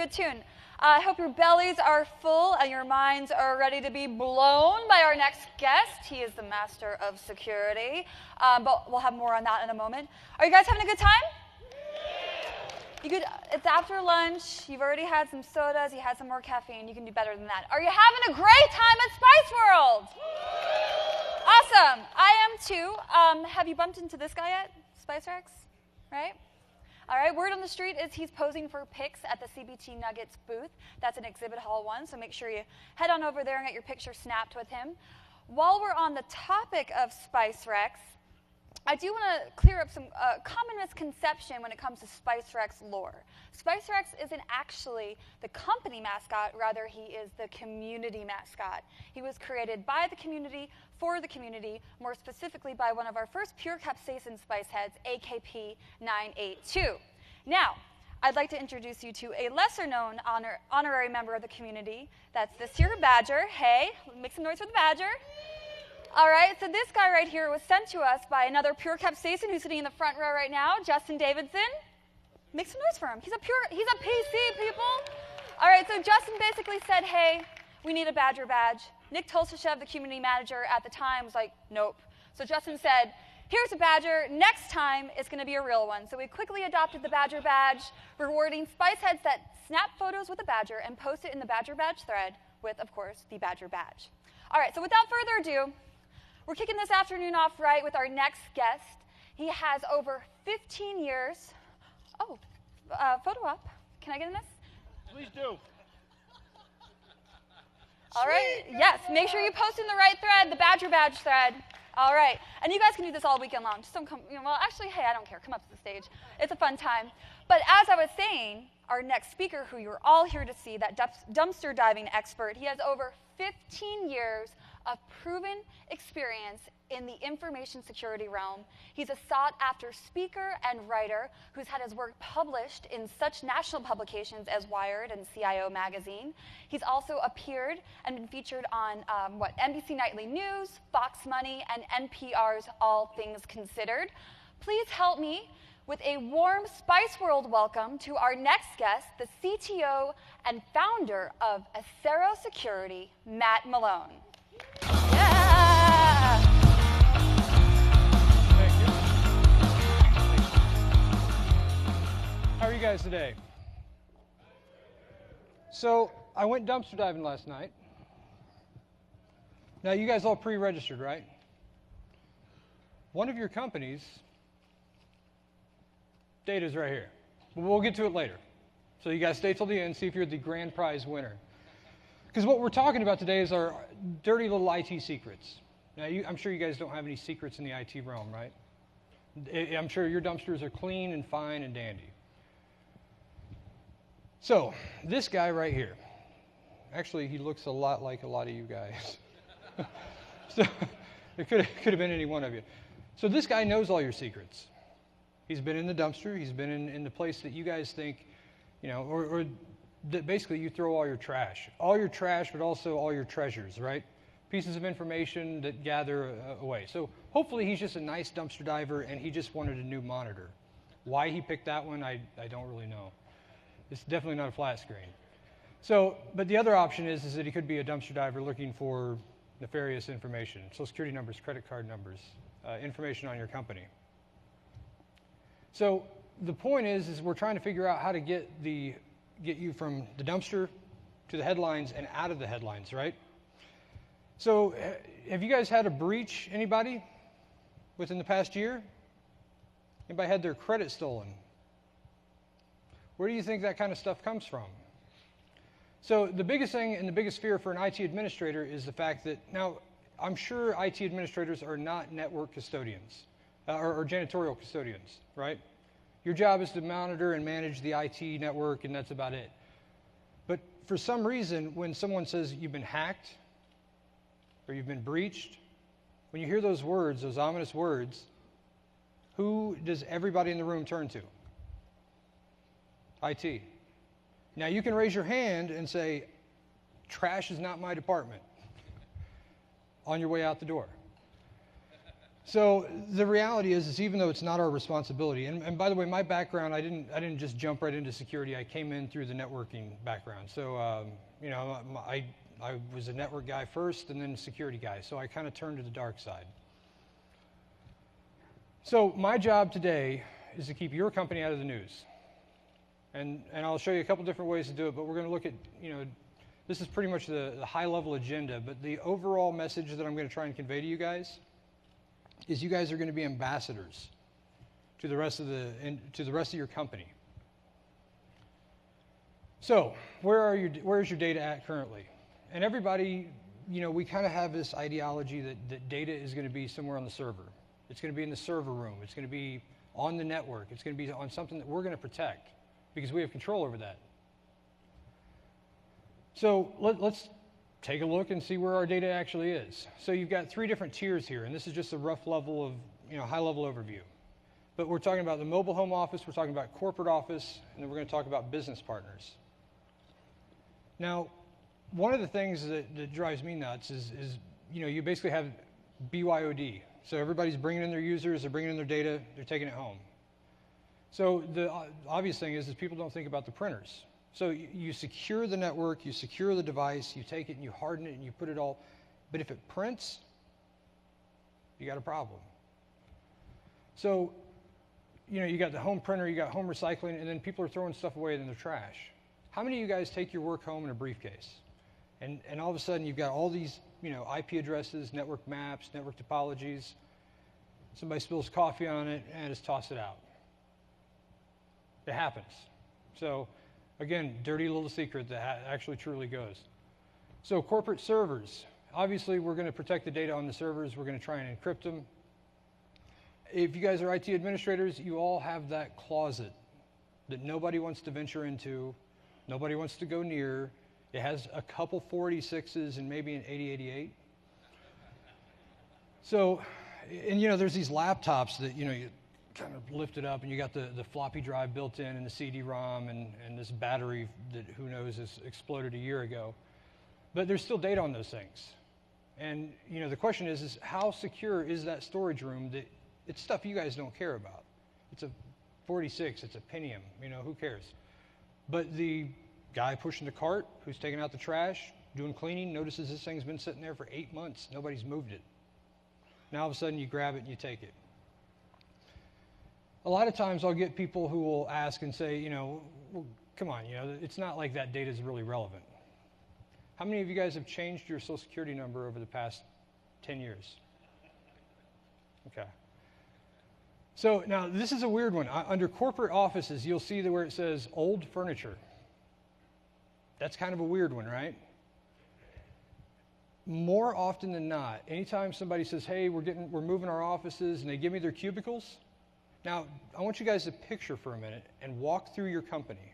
good tune. I hope your bellies are full and your minds are ready to be blown by our next guest. He is the master of security, but we'll have more on that in a moment. Are you guys having a good time? You could. It's after lunch. You've already had some sodas. You had some more caffeine. You can do better than that. Are you having a great time at SpiceWorld? Awesome. I am too. Have you bumped into this guy yet? SpiceRex? Right? All right. Word on the street is he's posing for pics at the CBT Nuggets booth. That's in Exhibit Hall 1, so make sure you head on over there and get your picture snapped with him. While we're on the topic of SpiceRex, I do want to clear up some common misconception when it comes to SpiceRex lore. SpiceRex isn't actually the company mascot, rather he is the community mascot. He was created by the community, for the community, more specifically by one of our first pure capsaicin spice heads, AKP 982. Now, I'd like to introduce you to a lesser-known honorary member of the community. That's this here badger. Hey, make some noise for the badger. All right, so this guy right here was sent to us by another pure capsaicin who's sitting in the front row right now, Justin Davidson. Make some noise for him. He's a PC, people. All right, so Justin basically said, hey, we need a badger badge. Nick Tolstashev, the community manager at the time, was like, nope. So Justin said, here's a badger. Next time, it's going to be a real one. So we quickly adopted the badger badge, rewarding spice heads that snap photos with a badger and post it in the badger badge thread with, of course, the badger badge. All right, so without further ado, we're kicking this afternoon off right with our next guest. He has over 15 years. Oh, photo op. Can I get in this? Please do. All right. Yes, make sure you post in the right thread, the Badger Badge thread. All right. And you guys can do this all weekend long. Just don't come, well, actually, hey, I don't care. Come up to the stage. It's a fun time. But as I was saying, our next speaker, who you're all here to see, that dumpster diving expert, he has over 15 years of proven experience in the information security realm. He's a sought-after speaker and writer who's had his work published in such national publications as Wired and CIO Magazine. He's also appeared and been featured on NBC Nightly News, Fox Money, and NPR's All Things Considered. Please help me with a warm SpiceWorld welcome to our next guest, the CTO and founder of Acero Security, Matt Malone. Yeah! Thank you. How are you guys today? So, I went dumpster diving last night. Now, you guys all pre-registered, right? One of your companies' data's right here. We'll get to it later. So you guys stay till the end, see if you're the grand prize winner. Because what we're talking about today is our dirty little IT secrets. Now, I'm sure you guys don't have any secrets in the IT realm, right? I'm sure your dumpsters are clean and fine and dandy. So, this guy right here, actually, he looks a lot like a lot of you guys. So, it could have been any one of you. So this guy knows all your secrets. He's been in the dumpster. He's been in the place that you guys think, or that basically you throw all your trash, but also all your treasures, right? Pieces of information that gather away. So hopefully he's just a nice dumpster diver and he just wanted a new monitor. Why he picked that one, I don't really know. It's definitely not a flat screen. So, but the other option is that he could be a dumpster diver looking for nefarious information, Social Security numbers, credit card numbers, information on your company. So the point is we're trying to figure out how to get you from the dumpster to the headlines and out of the headlines, right? So have you guys had a breach, anybody, within the past year? Anybody had their credit stolen? Where do you think that kind of stuff comes from? So the biggest thing and the biggest fear for an IT administrator is the fact that, now, I'm sure IT administrators are not network custodians or janitorial custodians, right? Your job is to monitor and manage the IT network, and that's about it. But for some reason, when someone says you've been hacked or you've been breached, when you hear those words, those ominous words, who does everybody in the room turn to? IT. Now, you can raise your hand and say, trash is not my department, on your way out the door. So the reality is even though it's not our responsibility, and by the way, my background, I didn't just jump right into security. I came in through the networking background. So I was a network guy first, and then a security guy. So I kind of turned to the dark side. So my job today is to keep your company out of the news, and I'll show you a couple different ways to do it. But we're going to look at this is pretty much the high level agenda. But the overall message that I'm going to try and convey to you guys is you guys are going to be ambassadors to the rest of your company. So, where's your data at currently? And everybody, we kind of have this ideology that data is going to be somewhere on the server. It's going to be in the server room. It's going to be on the network. It's going to be on something that we're going to protect because we have control over that. So, let's take a look and see where our data actually is. So you've got 3 different tiers here, and this is just a rough level of, high-level overview. But we're talking about the mobile home office, we're talking about corporate office, and then we're going to talk about business partners. Now, one of the things that drives me nuts is you basically have BYOD. So everybody's bringing in their users, they're bringing in their data, they're taking it home. So the obvious thing is people don't think about the printers. So you secure the network, you secure the device, you take it and you harden it and you put it all. But if it prints, you got a problem. So, you got the home printer, you got home recycling, and then people are throwing stuff away in the trash. How many of you guys take your work home in a briefcase? And all of a sudden you've got all these, IP addresses, network maps, network topologies. Somebody spills coffee on it and just toss it out. It happens. So, again, dirty little secret that actually truly goes. So corporate servers. Obviously, we're going to protect the data on the servers. We're going to try and encrypt them. If you guys are IT administrators, you all have that closet that nobody wants to venture into, nobody wants to go near. It has a couple 486s and maybe an 8088. So, and there's these laptops that, you kind of lift it up and you got the floppy drive built in and the CD-ROM and this battery that who knows has exploded a year ago. But there's still data on those things. And the question is how secure is that storage room that it's stuff you guys don't care about. It's a 46, it's a Pentium, who cares? But the guy pushing the cart who's taking out the trash, doing cleaning, notices this thing's been sitting there for 8 months, nobody's moved it. Now all of a sudden you grab it and you take it. A lot of times I'll get people who will ask and say, well, come on, it's not like that data is really relevant. How many of you guys have changed your social security number over the past 10 years? Okay. So now this is a weird one. Under corporate offices, you'll see where it says old furniture. That's kind of a weird one, right? More often than not, anytime somebody says, hey, we're moving our offices, and they give me their cubicles. Now, I want you guys to picture for a minute and walk through your company.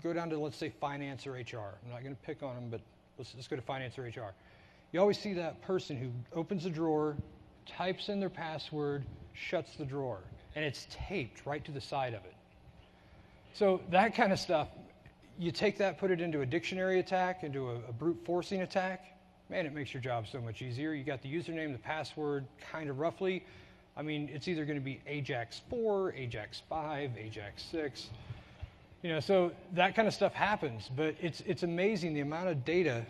Go down to, let's say, finance or HR. I'm not going to pick on them, but let's go to finance or HR. You always see that person who opens a drawer, types in their password, shuts the drawer, and it's taped right to the side of it. So that kind of stuff, you take that, put it into a dictionary attack, into a brute forcing attack, man, it makes your job so much easier. You got the username, the password, kind of roughly. I mean, it's either going to be Ajax 4, Ajax 5, Ajax 6. So that kind of stuff happens, but it's amazing the amount of data.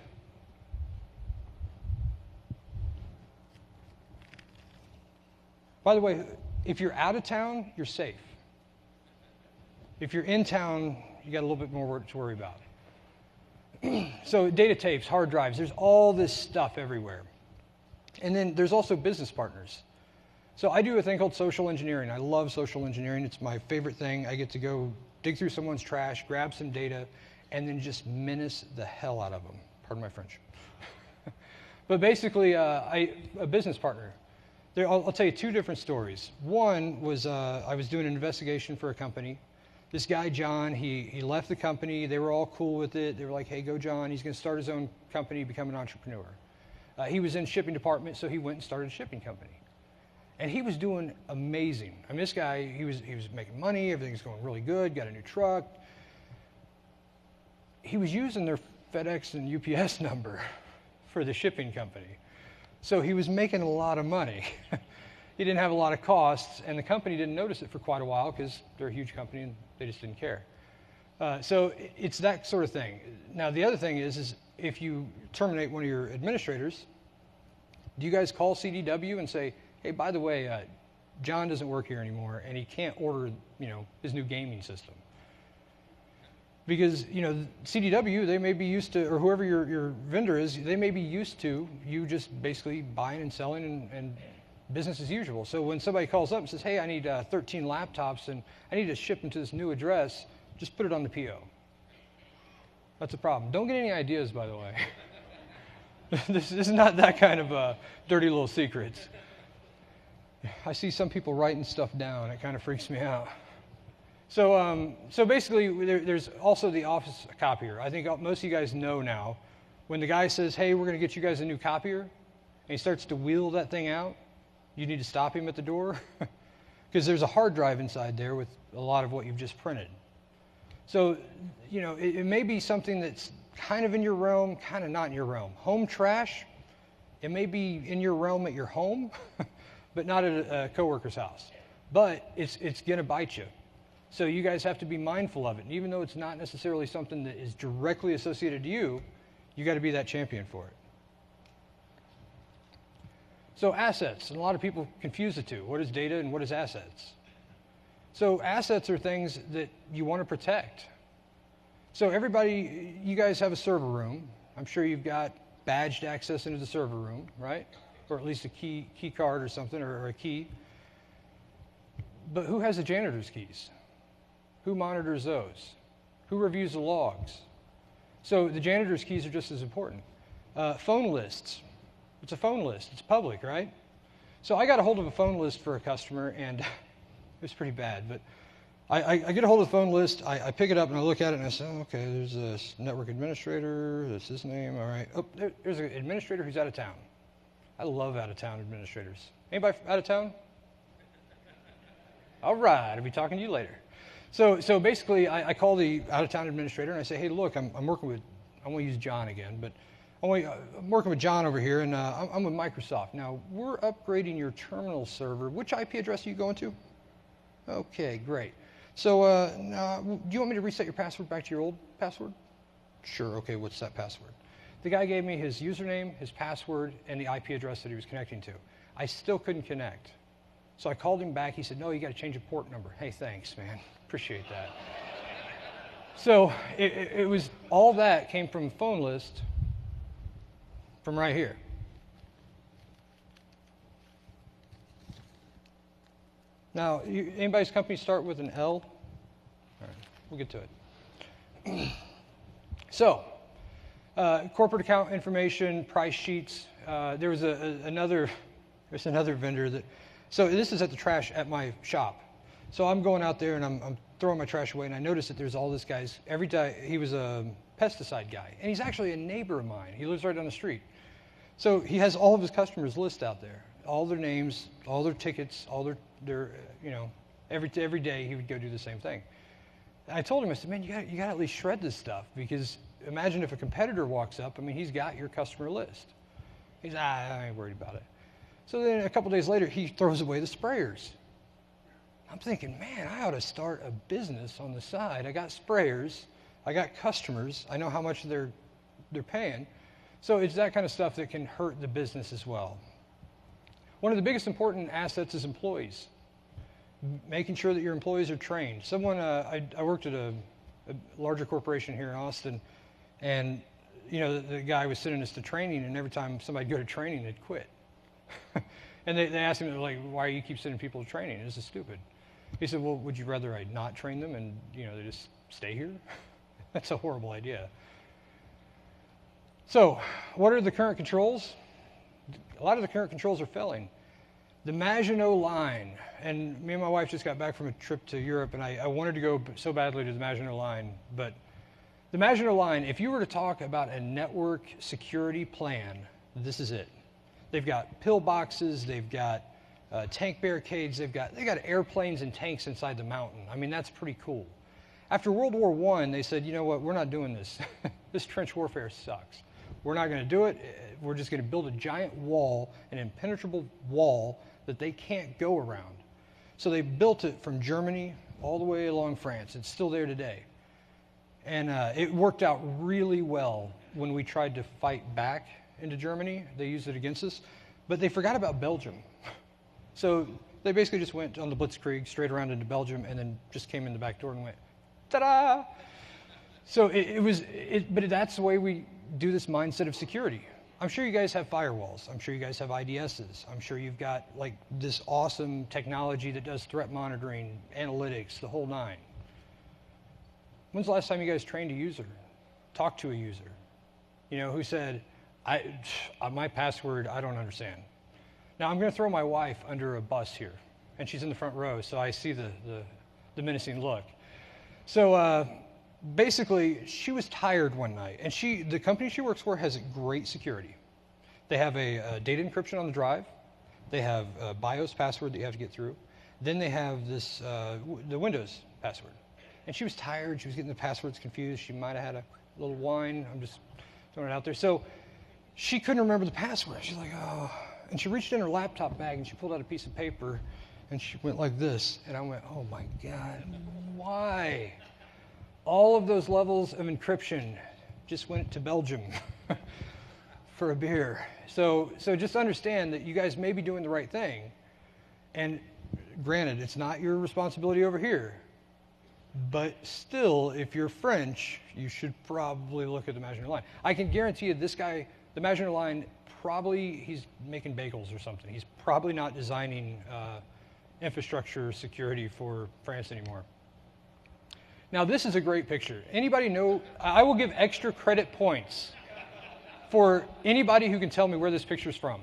By the way, if you're out of town, you're safe. If you're in town, you got a little bit more to worry about. So data tapes, hard drives, there's all this stuff everywhere. And then there's also business partners. So I do a thing called social engineering. I love social engineering. It's my favorite thing. I get to go dig through someone's trash, grab some data, and then just menace the hell out of them. Pardon my French. But basically, a business partner. I'll tell you 2 different stories. One was I was doing an investigation for a company. This guy, John, he left the company. They were all cool with it. They were like, hey, go John. He's going to start his own company, become an entrepreneur. He was in shipping department, so he went and started a shipping company. And he was doing amazing. I mean, this guy, he was making money. Everything's going really good. Got a new truck. He was using their FedEx and UPS number for the shipping company. So he was making a lot of money. he didn't have a lot of costs, and the company didn't notice it for quite a while because they're a huge company and they just didn't care. So it's that sort of thing. Now, the other thing is if you terminate one of your administrators, do you guys call CDW and say, hey, by the way, John doesn't work here anymore, and he can't order, his new gaming system? Because, CDW, they may be used to, or whoever your vendor is, they may be used to you just basically buying and selling and business as usual. So when somebody calls up and says, hey, I need 13 laptops, and I need to ship them to this new address, just put it on the PO. That's a problem. Don't get any ideas, by the way. This is not that kind of dirty little secrets. I see some people writing stuff down. It kind of freaks me out. So basically, there's also the office copier. I think most of you guys know now, when the guy says, hey, we're going to get you guys a new copier, and he starts to wheel that thing out, you need to stop him at the door, because there's a hard drive inside there with a lot of what you've just printed. So, it may be something that's kind of in your realm, kind of not in your realm. Home trash, it may be in your realm at your home, but not at a coworker's house. But it's going to bite you. So you guys have to be mindful of it. And even though it's not necessarily something that is directly associated to you, you got to be that champion for it. So assets, and a lot of people confuse the two. What is data and what is assets? So assets are things that you want to protect. So everybody, you guys have a server room. I'm sure you've got badged access into the server room, right? Or at least a key card or something, or a key. But who has the janitor's keys? Who monitors those? Who reviews the logs? So the janitor's keys are just as important. Phone lists. It's a phone list. It's public, right? So I got a hold of a phone list for a customer, and it was pretty bad. But I get a hold of the phone list. I pick it up, and I look at it, and I say, okay, there's this network administrator. That's his name. All right. Oh, there's an administrator who's out of town. I love out-of-town administrators. Anybody out of town? All right. I'll be talking to you later. So basically, I call the out-of-town administrator, and I say, hey, look, I'm working with, I won't use John again, but I'm working with John over here, and I'm with Microsoft. Now, we're upgrading your terminal server. Which IP address are you going to? Okay, great. So do you want me to reset your password back to your old password? Sure, okay, what's that password? The guy gave me his username, his password, and the IP address that he was connecting to. I still couldn't connect. So I called him back. He said, no, you got to change a port number. Hey, thanks, man. Appreciate that. So it was, all that came from a phone list from right here. Now, anybody's company start with an L? All right, we'll get to it. So, corporate account information, price sheets. There was another vendor that, so this is at the trash at my shop. So I'm going out there and I'm throwing my trash away, and I notice that there's all this guy's, every day, he was a pesticide guy, and he's actually a neighbor of mine. He lives right down the street. So he has all of his customers list out there, all their names, all their tickets, all their every day he would go do the same thing. And I told him, I said, man, you got to at least shred this stuff, because imagine if a competitor walks up, I mean, he's got your customer list. He's, I ain't worried about it. So then a couple days later, he throws away the sprayers. I'm thinking, man, I ought to start a business on the side. I got sprayers, I got customers, I know how much they're paying. So it's that kind of stuff that can hurt the business as well. One of the biggest important assets is employees. Making sure that your employees are trained. I worked at a larger corporation here in Austin, and the guy was sending us to training, and every time somebody'd go to training, they'd quit. And they asked him, like, why do you keep sending people to training? This is stupid. He said, well, would you rather I not train them and they just stay here? That's a horrible idea. So what are the current controls? A lot of the current controls are failing. The Maginot Line, and me and my wife just got back from a trip to Europe, and I wanted to go so badly to the Maginot Line, but the Maginot Line, if you were to talk about a network security plan, this is it. They've got pillboxes, they've got tank barricades, they got airplanes and tanks inside the mountain. I mean, that's pretty cool. After World War I, they said, you know what, we're not doing this. This trench warfare sucks. We're not going to do it. We're just going to build a giant wall, an impenetrable wall that they can't go around. So they built it from Germany all the way along France. It's still there today. And it worked out really well when we tried to fight back into Germany. They used it against us. But they forgot about Belgium. So they basically just went on the Blitzkrieg straight around into Belgium and then just came in the back door and went, ta-da! So but that's the way we do this mindset of security. I'm sure you guys have firewalls. I'm sure you guys have IDSs. I'm sure you've got like this awesome technology that does threat monitoring, analytics, the whole nine. When's the last time you guys trained a user, talked to a user, who said, my password, I don't understand. Now I'm going to throw my wife under a bus here, and she's in the front row, so I see the menacing look. So basically, she was tired one night, and the company she works for has great security. They have a data encryption on the drive. They have a BIOS password that you have to get through. Then they have the Windows password. And she was tired. She was getting the passwords confused. She might have had a little wine. I'm just throwing it out there. So she couldn't remember the password. She's like, oh. And she reached in her laptop bag, and she pulled out a piece of paper, and she went like this. And I went, oh, my God, why? All of those levels of encryption just went to Belgium for a beer. So just understand that you guys may be doing the right thing. And granted, it's not your responsibility over here. But still, if you're French, you should probably look at the Maginot Line. I can guarantee you this guy, the Maginot Line, he's making bagels or something. He's probably not designing infrastructure security for France anymore. Now, this is a great picture. Anybody know? I will give extra credit points for anybody who can tell me where this picture is from.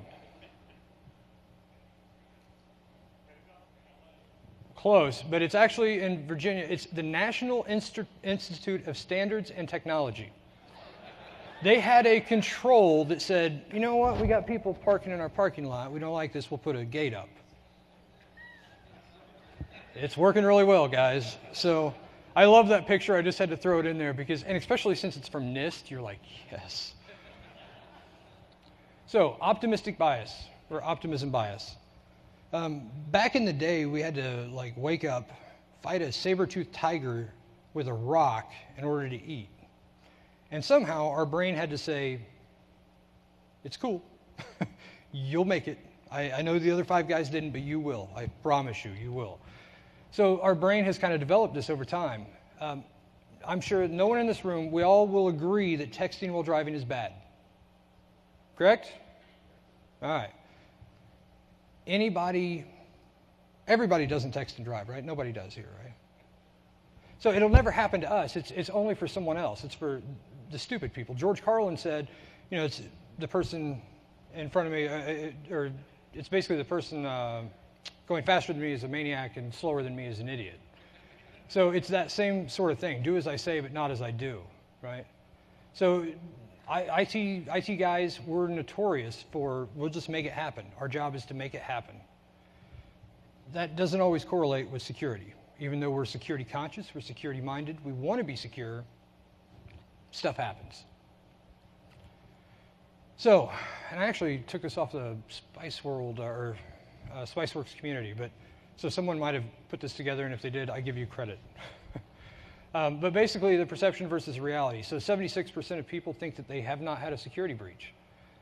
Close, but it's actually in Virginia. It's the National Institute of Standards and Technology. They had a control that said, you know what, we got people parking in our parking lot. We don't like this, we'll put a gate up. It's working really well, guys. So I love that picture. I just had to throw it in there and especially since it's from NIST, you're like, yes. So optimistic bias, or optimism bias. Back in the day, we had to wake up, fight a saber-toothed tiger with a rock in order to eat. And somehow our brain had to say, it's cool. You'll make it. I know the other 5 guys didn't, but you will. I promise you, you will. So our brain has kind of developed this over time. I'm sure no one in this room, we all will agree that texting while driving is bad. Correct? All right. Everybody doesn't text and drive, right? Nobody does here, right? So it'll never happen to us. It's only for someone else. It's for the stupid people. George Carlin said, it's the person in front of me, or it's basically the person going faster than me is a maniac and slower than me is an idiot. So it's that same sort of thing. Do as I say, but not as I do, right? So IT guys, we're notorious for, we'll just make it happen. Our job is to make it happen. That doesn't always correlate with security. Even though we're security conscious, we're security minded, we want to be secure, stuff happens. So, and I actually took this off the SpiceWorld or SpiceWorks community, so someone might have put this together, and if they did, I give you credit. But basically, the perception versus reality. So 76% of people think that they have not had a security breach.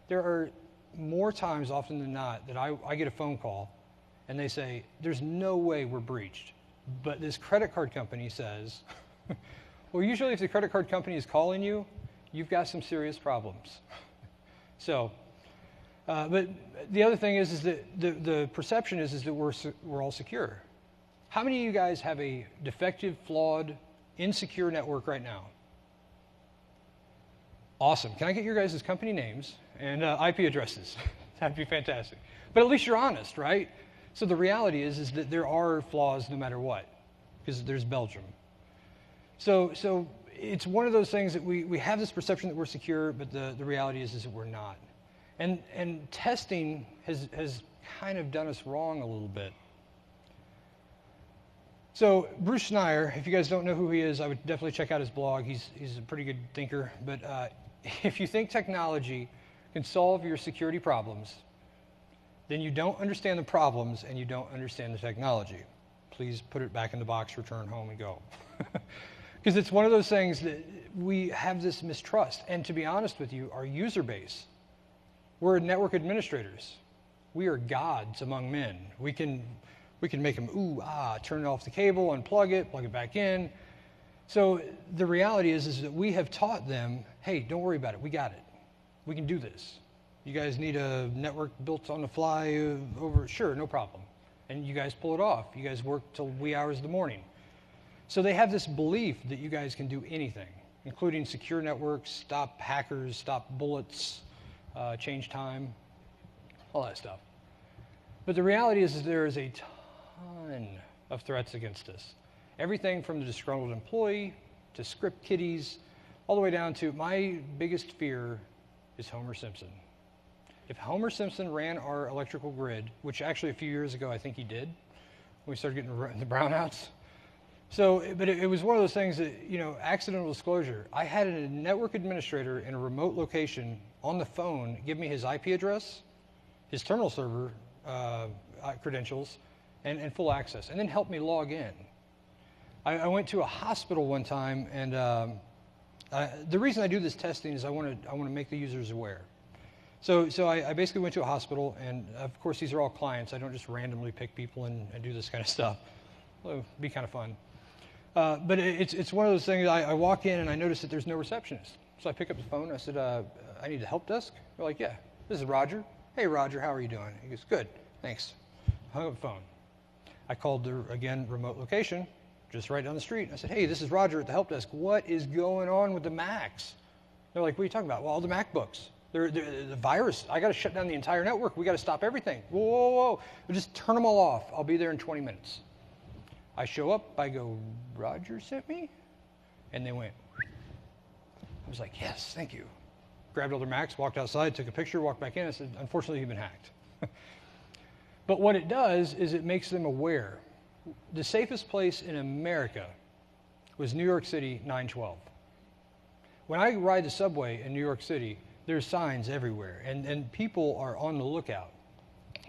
There are more times, often than not, that I get a phone call, and they say, there's no way we're breached. But this credit card company says, well, usually if the credit card company is calling you, you've got some serious problems. So, but the other thing is that the perception is that we're all secure. How many of you guys have a defective, flawed, insecure network right now? Awesome. Can I get your guys' company names and IP addresses? That'd be fantastic. But at least you're honest, right? So the reality is that there are flaws no matter what, because there's Belgium. So it's one of those things that we have this perception that we're secure, but the reality is that we're not. And testing has kind of done us wrong a little bit. So Bruce Schneier, if you guys don't know who he is, I would definitely check out his blog. He's a pretty good thinker. But if you think technology can solve your security problems, then you don't understand the problems and you don't understand the technology. Please put it back in the box, return home, and go. Because it's one of those things that we have this mistrust. And to be honest with you, our user base, we're network administrators. We are gods among men. We can make them turn off the cable, unplug it, plug it back in. So the reality is that we have taught them, hey, don't worry about it. We got it. We can do this. You guys need a network built on the fly over? Sure, no problem. And you guys pull it off. You guys work till wee hours of the morning. So they have this belief that you guys can do anything, including secure networks, stop hackers, stop bullets, change time, all that stuff. But the reality is there is a ton of threats against us. Everything from the disgruntled employee to script kiddies, all the way down to my biggest fear is Homer Simpson. If Homer Simpson ran our electrical grid, which actually a few years ago I think he did, when we started getting the brownouts. So, but it was one of those things that, accidental disclosure. I had a network administrator in a remote location on the phone give me his IP address, his terminal server credentials, and full access, and then help me log in. I went to a hospital one time, and the reason I do this testing is I want to make the users aware. So I basically went to a hospital, and of course these are all clients. I don't just randomly pick people and do this kind of stuff. It'd be kind of fun. But it's one of those things, I walk in and I notice that there's no receptionist. So I pick up the phone, I said, I need a help desk? They're like, yeah, this is Roger. Hey Roger, how are you doing? He goes, good, thanks. Hung up the phone. I called the, again, remote location, just right down the street. I said, hey, this is Roger at the help desk. What is going on with the Macs? They're like, what are you talking about? Well, all the MacBooks. The virus, I got to shut down the entire network. We got to stop everything. Whoa, whoa, whoa. We'll just turn them all off. I'll be there in 20 minutes. I show up, I go, Roger sent me? And they went. I was like, yes, thank you. Grabbed all their Macs, walked outside, took a picture, walked back in. I said, unfortunately, you've been hacked. But what it does is it makes them aware. The safest place in America was New York City 912. When I ride the subway in New York City, there's signs everywhere, and people are on the lookout.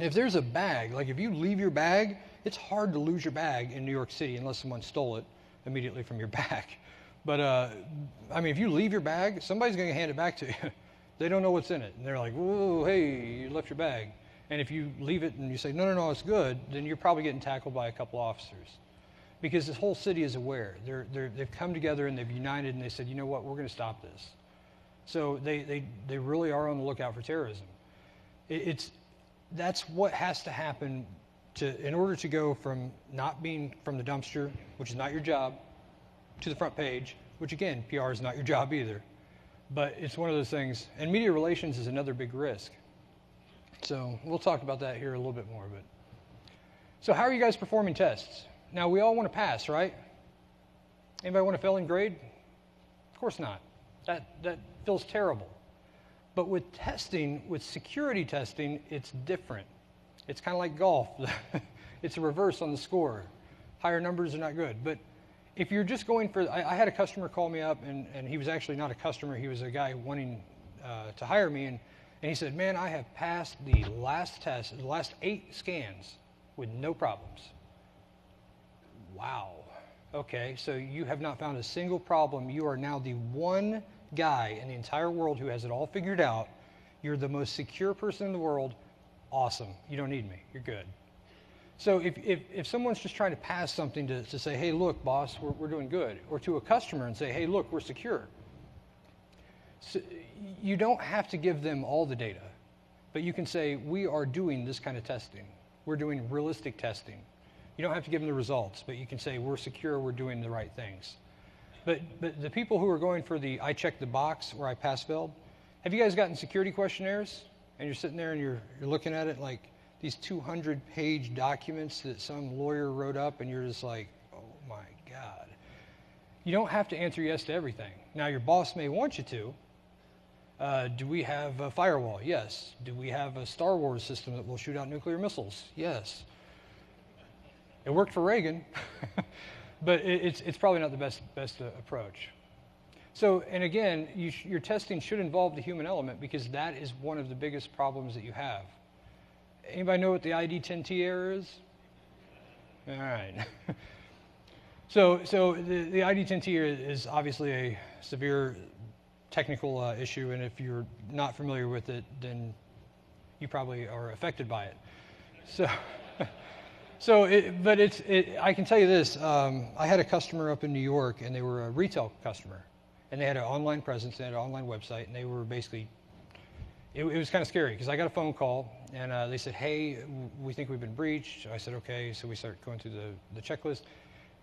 If there's a bag, like if you leave your bag, it's hard to lose your bag in New York City unless someone stole it immediately from your back. But, I mean, if you leave your bag, somebody's going to hand it back to you. They don't know what's in it. And they're like, whoa, hey, you left your bag. And if you leave it and you say, no, it's good, then you're probably getting tackled by a couple officers. Because this whole city is aware. They've come together and they've united and they said, you know what, we're going to stop this. So they really are on the lookout for terrorism. That's what has to happen in order to go from not being from the dumpster, which is not your job, to the front page, which again, PR is not your job either. But it's one of those things, and media relations is another big risk. So we'll talk about that here a little bit more. So how are you guys performing tests? Now, we all want to pass, right? Anybody want to fail in grade? Of course not. That feels terrible. But with testing, with security testing, it's different. It's kind of like golf. It's a reverse on the score. Higher numbers are not good. But if you're just going for, I had a customer call me up, and he was actually not a customer. He was a guy wanting to hire me, and he said, man, I have passed the last test, the last 8 scans with no problems. Wow. Okay, so you have not found a single problem. You are now the one guy in the entire world who has it all figured out. You're the most secure person in the world. Awesome. You don't need me. You're good. So if someone's just trying to pass something to say, hey, look, boss, we're doing good, or to a customer and say, hey, look, we're secure. So you don't have to give them all the data, but you can say, we are doing this kind of testing. We're doing realistic testing. You don't have to give them the results, but you can say, we're secure, we're doing the right things. But the people who are going for the I checked the box or I pass-failed, have you guys gotten security questionnaires? And you're sitting there and you're looking at it like these 200-page documents that some lawyer wrote up, and you're just like, oh my God. You don't have to answer yes to everything. Now, your boss may want you to. Do we have a firewall? Yes. Do we have a Star Wars system that will shoot out nuclear missiles? Yes. It worked for Reagan, but it's probably not the best approach. So, and again, your testing should involve the human element, because that is one of the biggest problems that you have. Anybody know what the ID10T error is? All right. So the ID10T is obviously a severe technical issue, and if you're not familiar with it, then you probably are affected by it. I can tell you this. I had a customer up in New York, and they were a retail customer, and they had an online presence, they had an online website, and they were basically, it was kind of scary because I got a phone call, and they said, hey, we think we've been breached. I said, okay. So we started going through the checklist,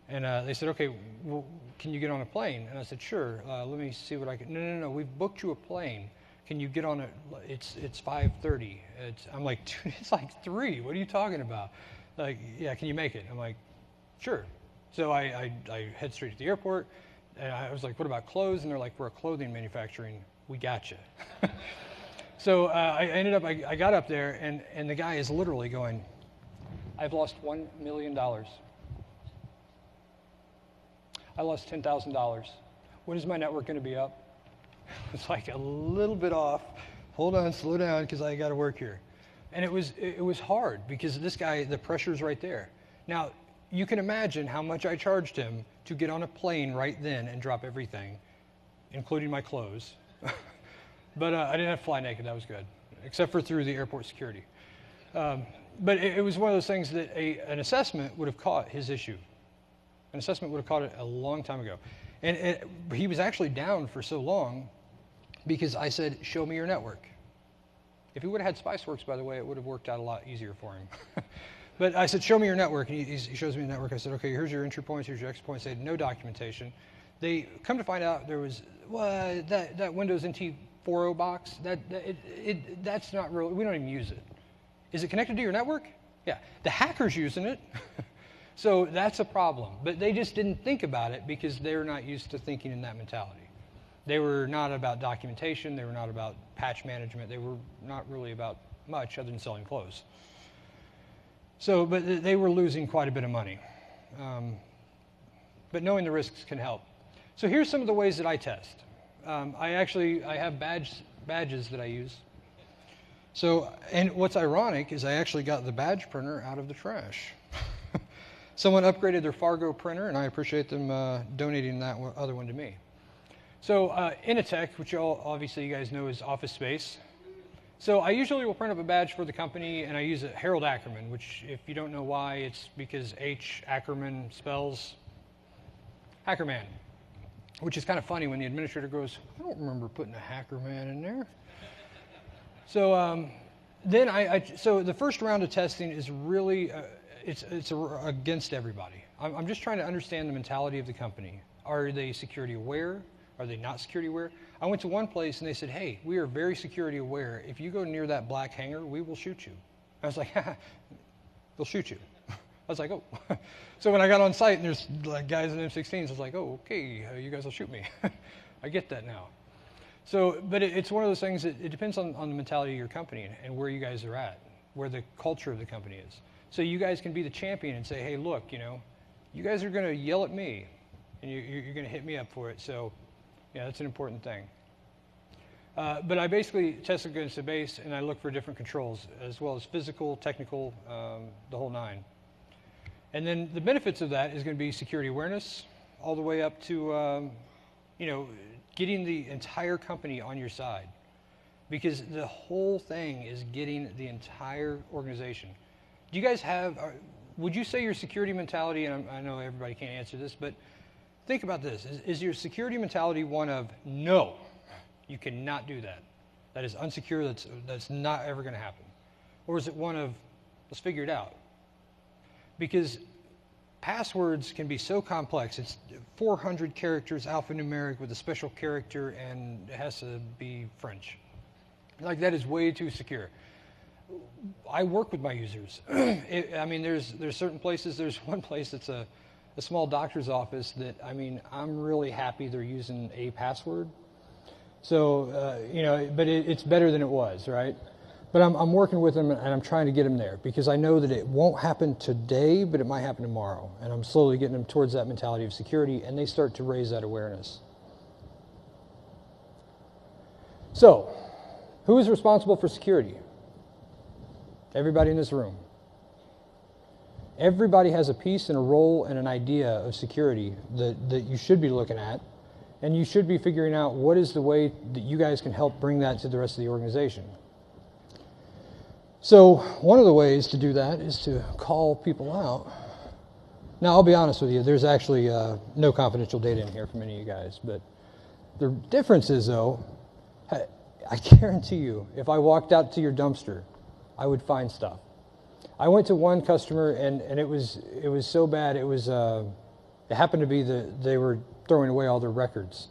and they said, okay, well, can you get on a plane? And I said, sure. Let me see what I can. No. We've booked you a plane. Can you get on it? It's 5:30. I'm like, dude, it's like 3. What are you talking about? Like, yeah, can you make it? I'm like, sure. So I head straight to the airport, and I was like, what about clothes? And they're like, we're a clothing manufacturing. We got you. So I ended up, I got up there, and the guy is literally going, I've lost $1 million. I lost $10,000. When is my network going to be up? It's like a little bit off. Hold on, slow down, because I got to work here. And it was hard because this guy, the pressure's right there. Now, you can imagine how much I charged him to get on a plane right then and drop everything, including my clothes. But I didn't have to fly naked. That was good, except for through the airport security. But it was one of those things that an assessment would have caught his issue. An assessment would have caught it a long time ago. And he was actually down for so long because I said, show me your network. If he would have had SpiceWorks, by the way, it would have worked out a lot easier for him. But I said, show me your network. And he shows me the network. I said, okay, here's your entry points, here's your exit points. They had no documentation. They come to find out there was, well, that Windows NT 4.0 box, that's not real. We don't even use it. Is it connected to your network? Yeah. The hacker's using it. So that's a problem. But they just didn't think about it because they're not used to thinking in that mentality. They were not about documentation. They were not about patch management. They were not really about much other than selling clothes. So, but they were losing quite a bit of money. But knowing the risks can help. So here's some of the ways that I test. I have badges that I use. So, and what's ironic is I actually got the badge printer out of the trash. Someone upgraded their Fargo printer, and I appreciate them donating that other one to me. So Initech, which obviously you guys know is Office Space. So I usually will print up a badge for the company, and I use a Harold Ackerman, which if you don't know why, it's because H. Ackerman spells Hackerman, which is kind of funny when the administrator goes, I don't remember putting a Hackerman in there. So so the first round of testing is really, it's against everybody. I'm just trying to understand the mentality of the company. Are they security aware? Are they not security aware? I went to one place and they said, hey, we are very security aware. If you go near that black hangar, we will shoot you. I was like, they'll shoot you. I was like, oh. So when I got on site and there's like guys in M16s, I was like, oh, okay, you guys will shoot me. I get that now. So, but it's one of those things that it depends on the mentality of your company and where you guys are at, where the culture of the company is. So you guys can be the champion and say, hey, look, you guys are going to yell at me and you're going to hit me up for it. So, yeah, that's an important thing. But I basically test against the base, and I look for different controls, as well as physical, technical, the whole nine. And then the benefits of that is going to be security awareness, all the way up to, getting the entire company on your side. Because the whole thing is getting the entire organization. Do you guys would you say your security mentality, and I know everybody can't answer this, but think about this. Is your security mentality one of, no, you cannot do that. That is unsecure, that's not ever going to happen. Or is it one of, let's figure it out? Because passwords can be so complex. It's 400 characters alphanumeric with a special character, and it has to be French. Like, that is way too secure. I work with my users. There's certain places. There's one place that's a small doctor's office that, I'm really happy they're using a password. So, but it's better than it was, right? But I'm working with them, and I'm trying to get them there because I know that it won't happen today, but it might happen tomorrow. And I'm slowly getting them towards that mentality of security, and they start to raise that awareness. So, who is responsible for security? Everybody in this room. Everybody has a piece and a role and an idea of security that you should be looking at, and you should be figuring out what is the way that you guys can help bring that to the rest of the organization. So one of the ways to do that is to call people out. Now, I'll be honest with you, there's actually no confidential data in here from any of you guys, but the difference is, though, I guarantee you, if I walked out to your dumpster, I would find stuff. I went to one customer, and it was so bad, it happened to be that they were throwing away all their records.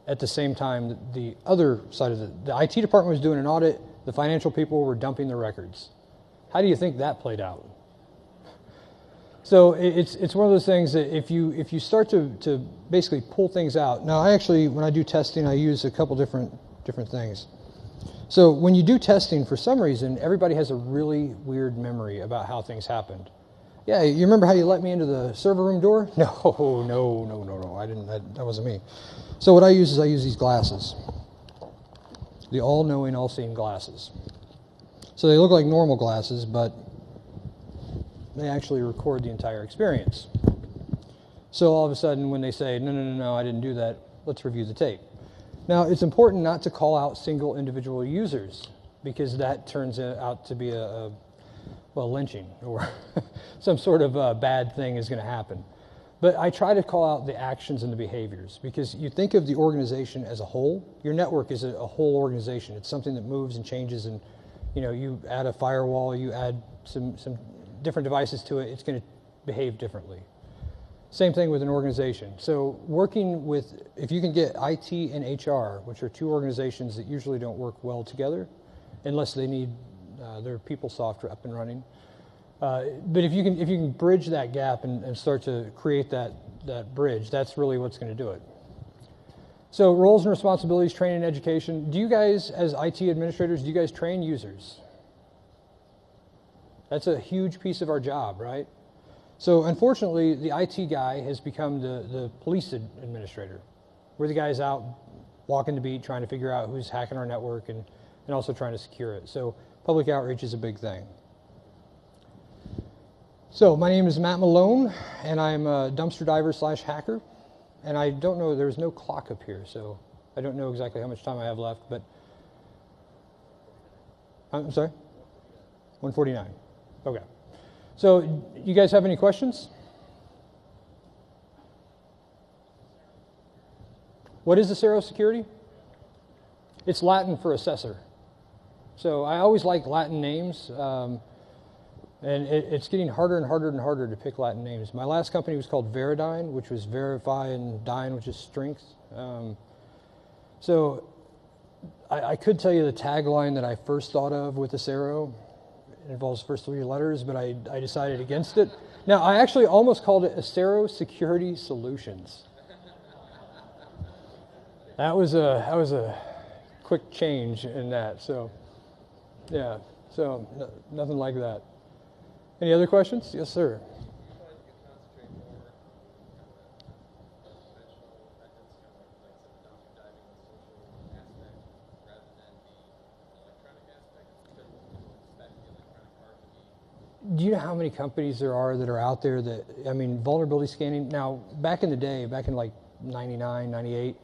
At the same time, the other side of the IT department was doing an audit, the financial people were dumping the records. How do you think that played out? So it's one of those things that if you start to basically pull things out. Now, when I do testing, I use a couple different things. So when you do testing, for some reason, everybody has a really weird memory about how things happened. Yeah, you remember how you let me into the server room door? No, I didn't. That wasn't me. So what I use is these glasses. The all-knowing, all-seeing glasses. So they look like normal glasses, but they actually record the entire experience. So all of a sudden, when they say, no, I didn't do that, let's review the tape. Now, it's important not to call out single individual users, because that turns out to be a lynching, or some sort of bad thing is going to happen. But I try to call out the actions and the behaviors, because you think of the organization as a whole. Your network is a whole organization. It's something that moves and changes, and you add a firewall, you add some different devices to it, it's going to behave differently. Same thing with an organization. So working with, if you can get IT and HR, which are two organizations that usually don't work well together, unless they need their PeopleSoft up and running. But if you can bridge that gap and start to create that bridge, that's really what's going to do it. So roles and responsibilities, training and education. Do you guys, as IT administrators, do you guys train users? That's a huge piece of our job, right? So unfortunately, the IT guy has become the police administrator. We're the guys out walking the beat, trying to figure out who's hacking our network and also trying to secure it. So public outreach is a big thing. So my name is Matt Malone, and I'm a dumpster diver / hacker. And I don't know, there's no clock up here, so I don't know exactly how much time I have left, but I'm sorry? 149. Okay. So you guys have any questions? What is Acero security? It's Latin for assessor. So I always like Latin names, and it's getting harder and harder and harder to pick Latin names. My last company was called Veridine, which was verify, and dine, which is strength. So I could tell you the tagline that I first thought of with Acero. It involves first 3 letters, but I decided against it. Now, I actually almost called it Acero Security Solutions. That was a quick change in that. So, yeah. So nothing like that. Any other questions? Yes, sir. Do you know how many companies there are that are out there that, I mean, vulnerability scanning? Now, back in the day, back in like 99, 98,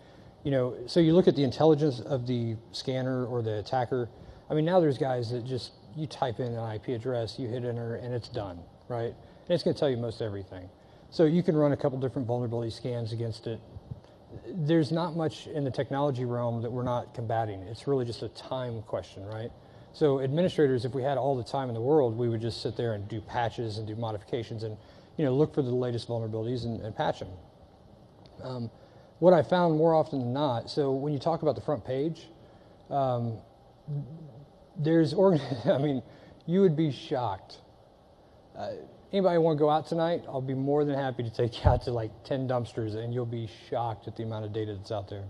so you look at the intelligence of the scanner or the attacker. I mean, now there's guys that just, you type in an IP address, you hit enter, and it's done, right? And it's going to tell you most everything. So you can run a couple different vulnerability scans against it. There's not much in the technology realm that we're not combating. It's really just a time question, right? So administrators, if we had all the time in the world, we would just sit there and do patches and do modifications and look for the latest vulnerabilities and patch them. What I found more often than not, so when you talk about the front page, I mean, you would be shocked. Anybody want to go out tonight? I'll be more than happy to take you out to like 10 dumpsters, and you'll be shocked at the amount of data that's out there.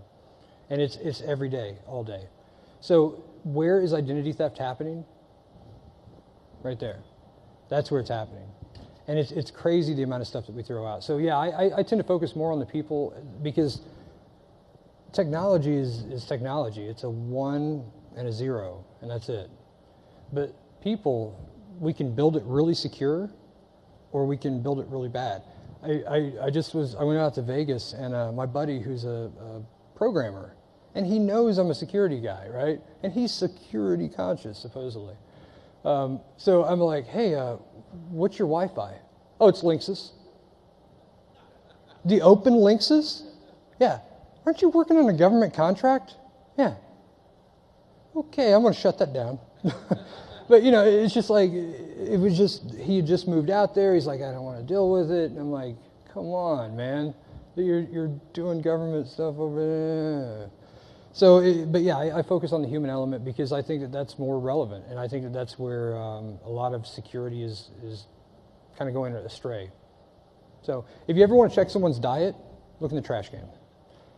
And it's every day, all day. So where is identity theft happening? Right there. That's where it's happening. And it's crazy the amount of stuff that we throw out. So yeah, I tend to focus more on the people, because technology is technology. It's a 1 and a 0, and that's it. But people, we can build it really secure, or we can build it really bad. I went out to Vegas, and my buddy who's a programmer, and he knows I'm a security guy, right? And he's security conscious, supposedly. So I'm like, hey, what's your Wi-Fi? Oh, it's Linksys. The open Linksys? Yeah. Aren't you working on a government contract? Yeah. Okay, I'm going to shut that down. But, you know, it's just like, it was just, he had just moved out there. He's like, I don't want to deal with it. And I'm like, come on, man. You're doing government stuff over there. So, but yeah, I focus on the human element because I think that that's more relevant. And I think that that's where a lot of security is kind of going astray. So if you ever want to check someone's diet, look in the trash can.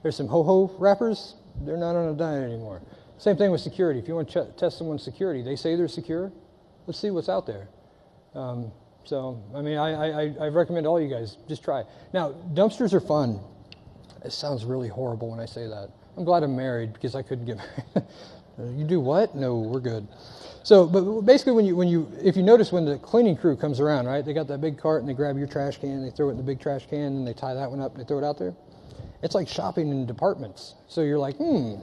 There's some ho-ho wrappers. They're not on a diet anymore. Same thing with security. If you want to test someone's security, they say they're secure. Let's see what's out there. So, I mean, I recommend all you guys, just try it. Now, dumpsters are fun. It sounds really horrible when I say that. I'm glad I'm married because I couldn't get married. You do what? No, we're good. So, but basically if you notice when the cleaning crew comes around, right, they got that big cart and they grab your trash can, they throw it in the big trash can, and they tie that one up and they throw it out there. It's like shopping in departments. So you're like, oh,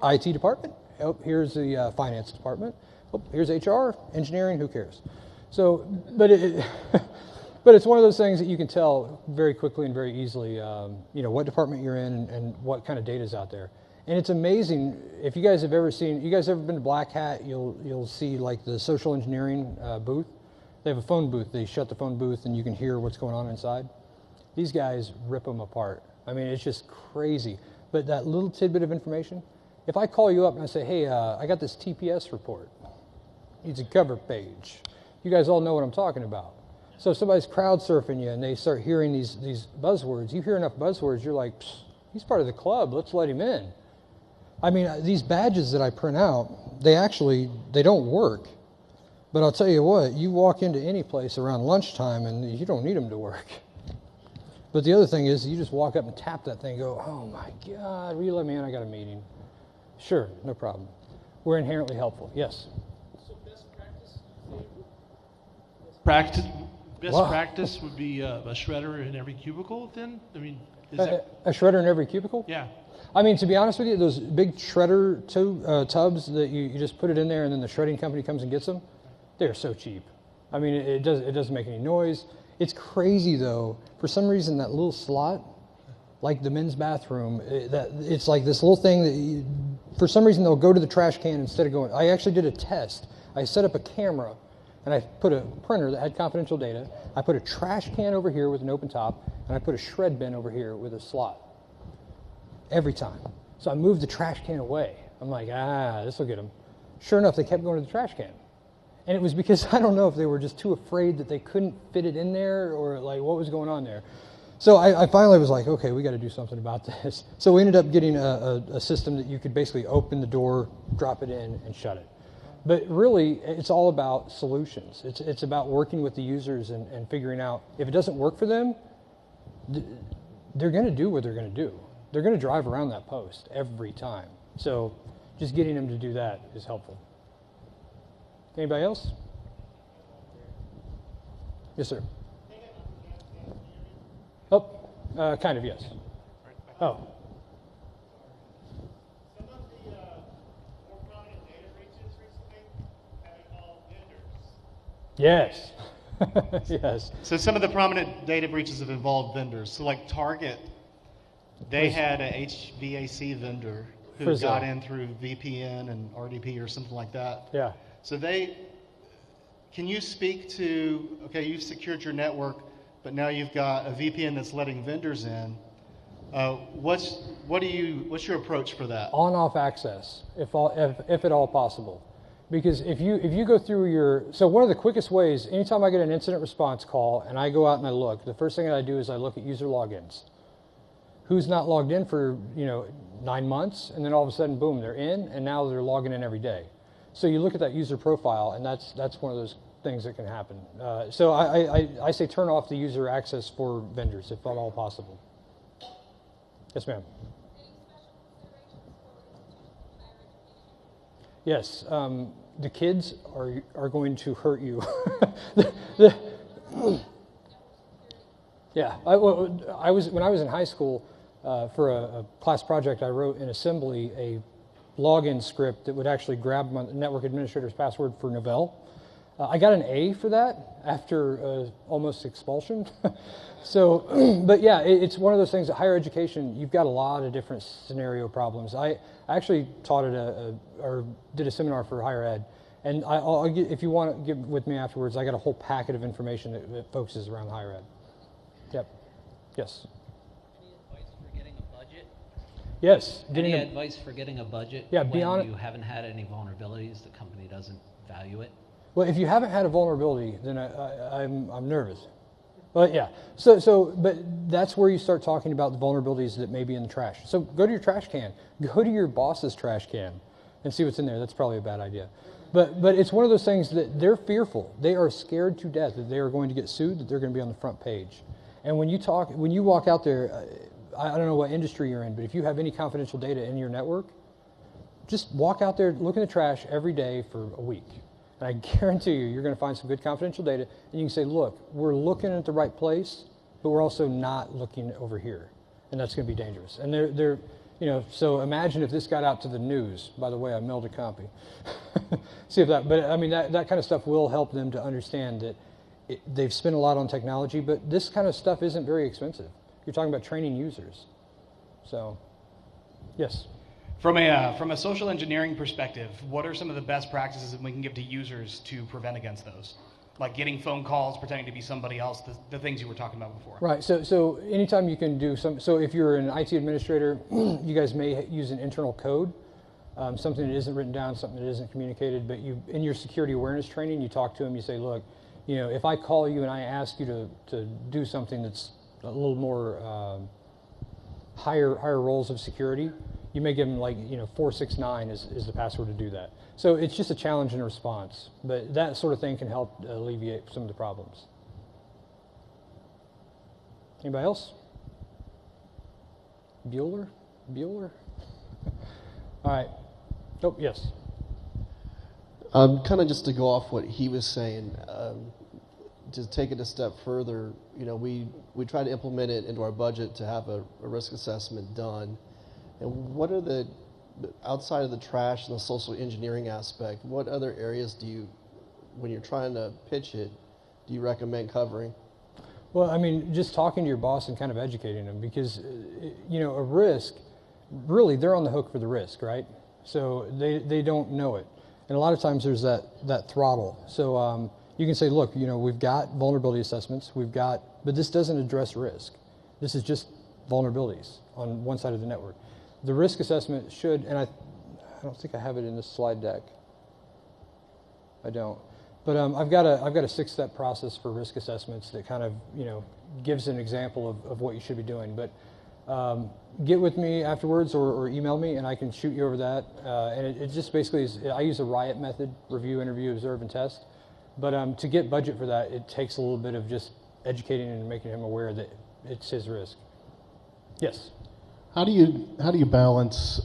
IT department. Oh, here's the finance department. Oh, here's HR, engineering, who cares? So, but but it's one of those things that you can tell very quickly and very easily, you know, what department you're in and what kind of data is out there. And it's amazing, if you guys have ever been to Black Hat, you'll see like the social engineering booth. They have a phone booth. They shut the phone booth and you can hear what's going on inside. These guys rip them apart. I mean, it's just crazy. But that little tidbit of information, if I call you up and I say, hey, I got this TPS report. It's a cover page. You guys all know what I'm talking about. So if somebody's crowd surfing you and they start hearing these buzzwords, you hear enough buzzwords, you're like, he's part of the club, let's let him in. I mean, these badges that I print out, they don't work. But I'll tell you what, you walk into any place around lunchtime and you don't need them to work. But the other thing is, you just walk up and tap that thing and go, oh my God, will you let me in? I got a meeting. Sure, no problem. We're inherently helpful. Yes? So best practice would be a shredder in every cubicle then? I mean, is that... A shredder in every cubicle? Yeah. I mean, to be honest with you, those big shredder tubs that you just put it in there and then the shredding company comes and gets them, they're so cheap. I mean, it doesn't make any noise. It's crazy though. For some reason, that little slot, like the men's bathroom, it's like this little thing that for some reason they'll go to the trash can instead of going. I actually did a test. I set up a camera and I put a printer that had confidential data. I put a trash can over here with an open top and I put a shred bin over here with a slot. Every time. So I moved the trash can away. I'm like, this will get them. Sure enough, they kept going to the trash can. And it was because I don't know if they were just too afraid that they couldn't fit it in there or like what was going on there. So I finally was like, okay, we got to do something about this. So we ended up getting a system that you could basically open the door, drop it in, and shut it. But really, it's all about solutions. It's about working with the users and figuring out if it doesn't work for them, they're going to do what they're going to do. They're going to drive around that post every time. So just getting them to do that is helpful. Anybody else? Yes, sir. Oh, kind of, yes. Oh. Some of the more prominent data breaches recently have involved vendors. Yes. Yes. So some of the prominent data breaches have involved vendors. So like Target, they had a HVAC vendor who got in through VPN and RDP or something like that. Yeah. So can you speak to, okay, you've secured your network, but now you've got a VPN that's letting vendors in. What's your approach for that? On-off access, if at all possible. Because if you go through so one of the quickest ways, anytime I get an incident response call and I go out and I look, the first thing that I do is I look at user logins. Who's not logged in for 9 months, and then all of a sudden, boom, they're in, and now they're logging in every day. So you look at that user profile, and that's one of those things that can happen. So I say turn off the user access for vendors, if at all possible. Yes, ma'am. Yes, the kids are going to hurt you. The- yeah, I was when I was in high school for a class project. I wrote in assembly a login script that would actually grab my network administrator's password for Novell. I got an A for that after almost expulsion. So, but yeah, it's one of those things. At higher education, you've got a lot of different scenario problems. I actually taught or did a seminar for higher ed, and I'll get, if you want to get with me afterwards, I got a whole packet of information that focuses around higher ed. Yep. Yes. Any advice for getting a budget? Yes. Any advice for getting a budget? Yeah, when be honest. you haven't had any vulnerabilities, the company doesn't value it. Well, if you haven't had a vulnerability, then I'm nervous. But yeah, but that's where you start talking about the vulnerabilities that may be in the trash. So go to your trash can, go to your boss's trash can, and see what's in there. That's probably a bad idea. But it's one of those things that they're fearful. They are scared to death that they are going to get sued, that they're going to be on the front page. And when you walk out there, I don't know what industry you're in, but if you have any confidential data in your network, just walk out there, look in the trash every day for a week. And I guarantee you're going to find some good confidential data, and you can say, look, we're looking at the right place, but we're also not looking over here. And that's going to be dangerous. And they're so imagine if this got out to the news. By the way, I mailed a copy. See if that, but I mean, that kind of stuff will help them to understand that they've spent a lot on technology, but this kind of stuff isn't very expensive. You're talking about training users. So, yes. From a social engineering perspective, what are some of the best practices that we can give to users to prevent against those? Like getting phone calls, pretending to be somebody else, the things you were talking about before. Right, so anytime you can do so if you're an IT administrator, you guys may use an internal code, something that isn't written down, something that isn't communicated, but in your security awareness training, you talk to them, you say, look, if I call you and I ask you to do something that's a little more higher roles of security, you may give them 469 is the password to do that. So it's just a challenge and a response, but that sort of thing can help alleviate some of the problems. Anybody else? Bueller? All right. Oh, yes. Kind of just to go off what he was saying, to take it a step further, we try to implement it into our budget to have a risk assessment done. And what are outside of the trash and the social engineering aspect, what other areas when you're trying to pitch it, do you recommend covering? Well, I mean, just talking to your boss and kind of educating them, because, a risk, really, they're on the hook for the risk, right? So they don't know it. And a lot of times there's that throttle. So you can say, look, we've got vulnerability assessments, but this doesn't address risk. This is just vulnerabilities on one side of the network. The risk assessment should, and I don't think I have it in this slide deck. I don't, but I've got a 6-step process for risk assessments that kind of gives an example of what you should be doing. But get with me afterwards or email me, and I can shoot you over that. And it just basically is. I use a RIOT method: review, interview, observe, and test. But to get budget for that, it takes a little bit of just educating and making him aware that it's his risk. Yes. How do you balance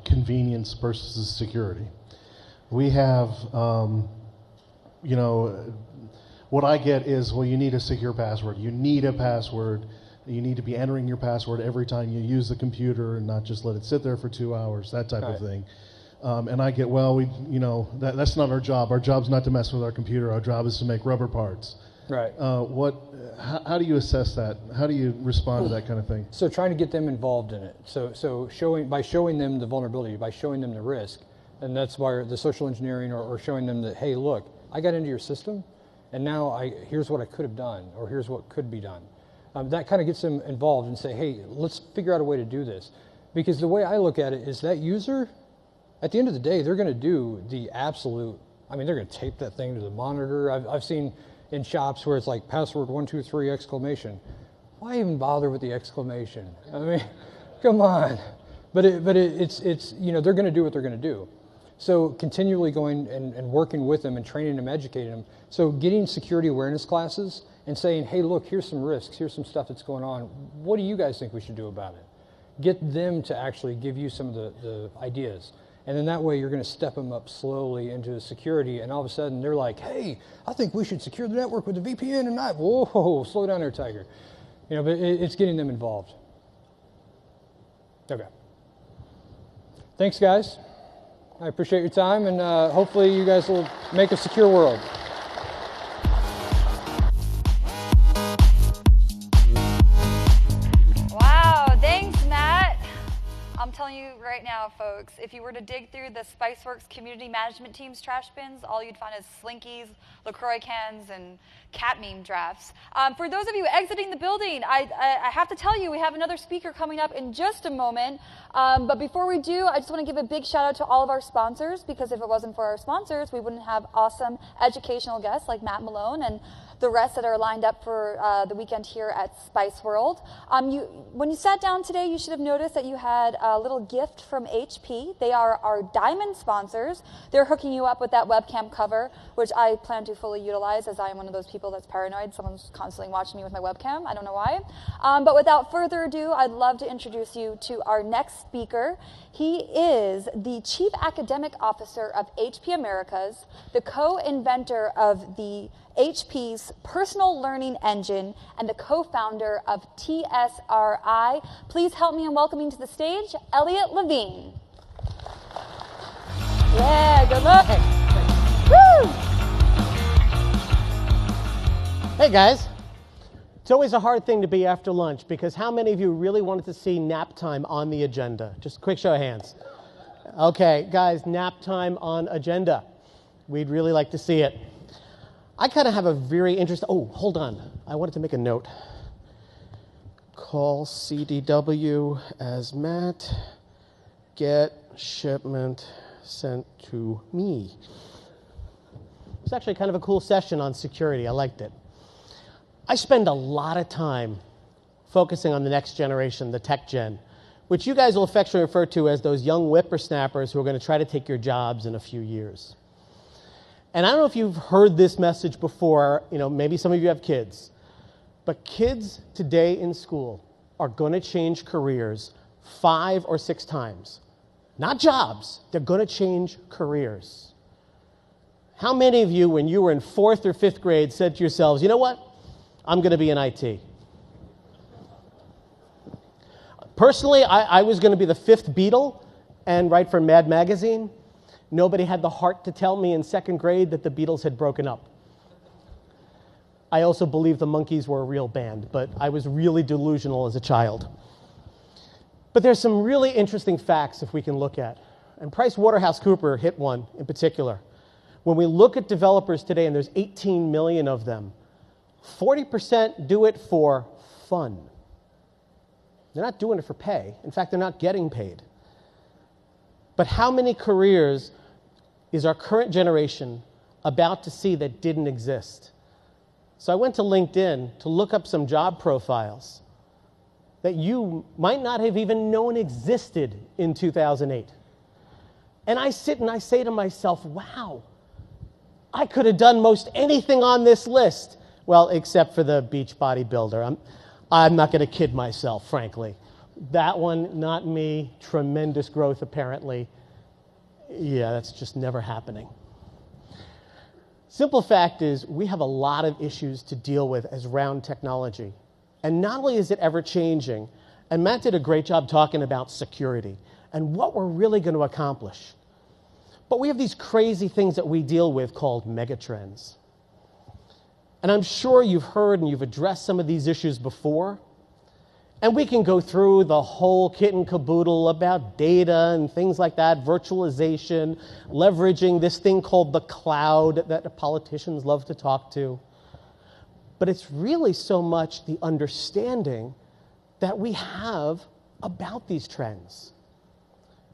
convenience versus security? We have, what I get is, well, you need a secure password. You need a password. You need to be entering your password every time you use the computer and not just let it sit there for 2 hours, that type of thing. And I get, that's not our job. Our job's not to mess with our computer. Our job is to make rubber parts. Right. How do you assess that? How do you respond to that kind of thing? So trying to get them involved in it. So showing them the vulnerability, by showing them the risk, and that's why the social engineering or showing them that, hey, look, I got into your system, and now here's what I could have done, or here's what could be done. That kind of gets them involved and say, hey, let's figure out a way to do this. Because the way I look at it is that user, at the end of the day, they're going to do the absolute, they're going to tape that thing to the monitor. I've seen in shops where it's like password 123 exclamation. Why even bother with the exclamation? Come on. But it's they're going to do what they're going to do. So continually going and working with them and training them, educating them. So getting security awareness classes and saying, hey, look, here's some risks, here's some stuff that's going on. What do you guys think we should do about it? Get them to actually give you some of the ideas. And then that way you're going to step them up slowly into the security, and all of a sudden they're like, hey, I think we should secure the network with a VPN and not, whoa, slow down there, Tiger. You know, but it's getting them involved. Okay. Thanks, guys. I appreciate your time, and hopefully you guys will make a secure world. Wow, thanks, Matt. I'm telling you right now, folks, if you were to dig through the SpiceWorks community management team's trash bins, all you'd find is Slinkies, LaCroix cans, and cat meme drafts. For those of you exiting the building, I have to tell you, we have another speaker coming up in just a moment. But before we do, I just want to give a big shout out to all of our sponsors, because if it wasn't for our sponsors, we wouldn't have awesome educational guests like Matt Malone and the rest that are lined up for the weekend here at SpiceWorld. When you sat down today, you should have noticed that you had a little gift from HP. They are our diamond sponsors. They're hooking you up with that webcam cover, which I plan to fully utilize, as I am one of those people that's paranoid. Someone's constantly watching me with my webcam. I don't know why. But without further ado, I'd love to introduce you to our next speaker. He is the Chief Academic Officer of HP Americas, the co-inventor of the HP's personal learning engine, and the co-founder of TSRI. Please help me in welcoming to the stage, Elliot Levine. Yeah, good luck. Woo! Hey guys. It's always a hard thing to be after lunch, because how many of you really wanted to see nap time on the agenda? Just a quick show of hands. Okay, guys, nap time on agenda. We'd really like to see it. I kind of have a very interesting, oh, hold on. I wanted to make a note. Call CDW as Matt, get shipment sent to me. It's actually kind of a cool session on security. I liked it. I spend a lot of time focusing on the next generation, the tech gen, which you guys will affectionately refer to as those young whippersnappers who are going to try to take your jobs in a few years. And I don't know if you've heard this message before, maybe some of you have kids, but kids today in school are going to change careers 5 or 6 times. Not jobs, they're going to change careers. How many of you, when you were in 4th or 5th grade, said to yourselves, you know what? I'm going to be in IT. Personally, I was going to be the 5th Beatle and write for Mad Magazine. Nobody had the heart to tell me in 2nd grade that the Beatles had broken up. I also believed the Monkees were a real band, but I was really delusional as a child. But there's some really interesting facts if we can look at. And PricewaterhouseCoopers hit one in particular. When we look at developers today, and there's 18 million of them, 40% do it for fun. They're not doing it for pay. In fact, they're not getting paid. But how many careers is our current generation about to see that didn't exist? So I went to LinkedIn to look up some job profiles that you might not have even known existed in 2008. And I sit and I say to myself, wow, I could have done most anything on this list. Well, except for the beach bodybuilder. I'm not going to kid myself, frankly. That one, not me. Tremendous growth, apparently. Yeah, that's just never happening. Simple fact is, we have a lot of issues to deal with as around technology. And not only is it ever changing, and Matt did a great job talking about security and what we're really going to accomplish. But we have these crazy things that we deal with called megatrends. And I'm sure you've heard and you've addressed some of these issues before. And we can go through the whole kit and caboodle about data and things like that, virtualization, leveraging this thing called the cloud that the politicians love to talk to. But it's really so much the understanding that we have about these trends.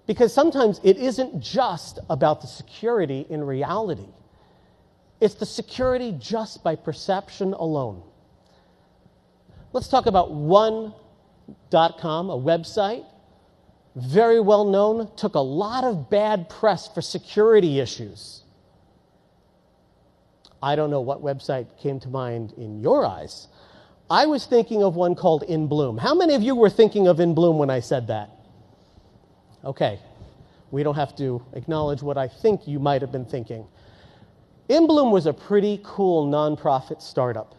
Because sometimes it isn't just about the security in reality. It's the security just by perception alone. Let's talk about one.com, a website, very well known, took a lot of bad press for security issues. I don't know what website came to mind in your eyes. I was thinking of one called In Bloom. How many of you were thinking of In Bloom when I said that? Okay. We don't have to acknowledge what I think you might have been thinking. InBloom was a pretty cool nonprofit startup.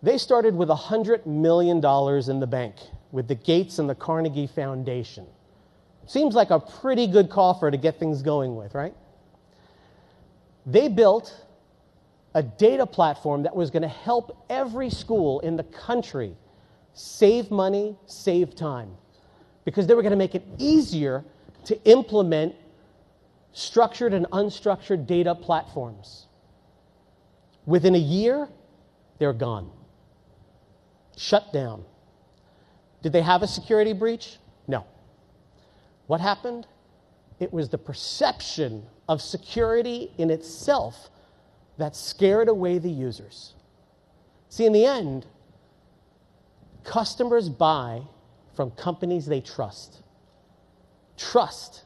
They started with $100 million in the bank with the Gates and the Carnegie Foundation. Seems like a pretty good coffer to get things going with, right? They built a data platform that was going to help every school in the country save money, save time, because they were going to make it easier to implement structured and unstructured data platforms. Within a year, they're gone. Shut down. Did they have a security breach? No. What happened? It was the perception of security in itself that scared away the users. See, in the end, customers buy from companies they trust. Trust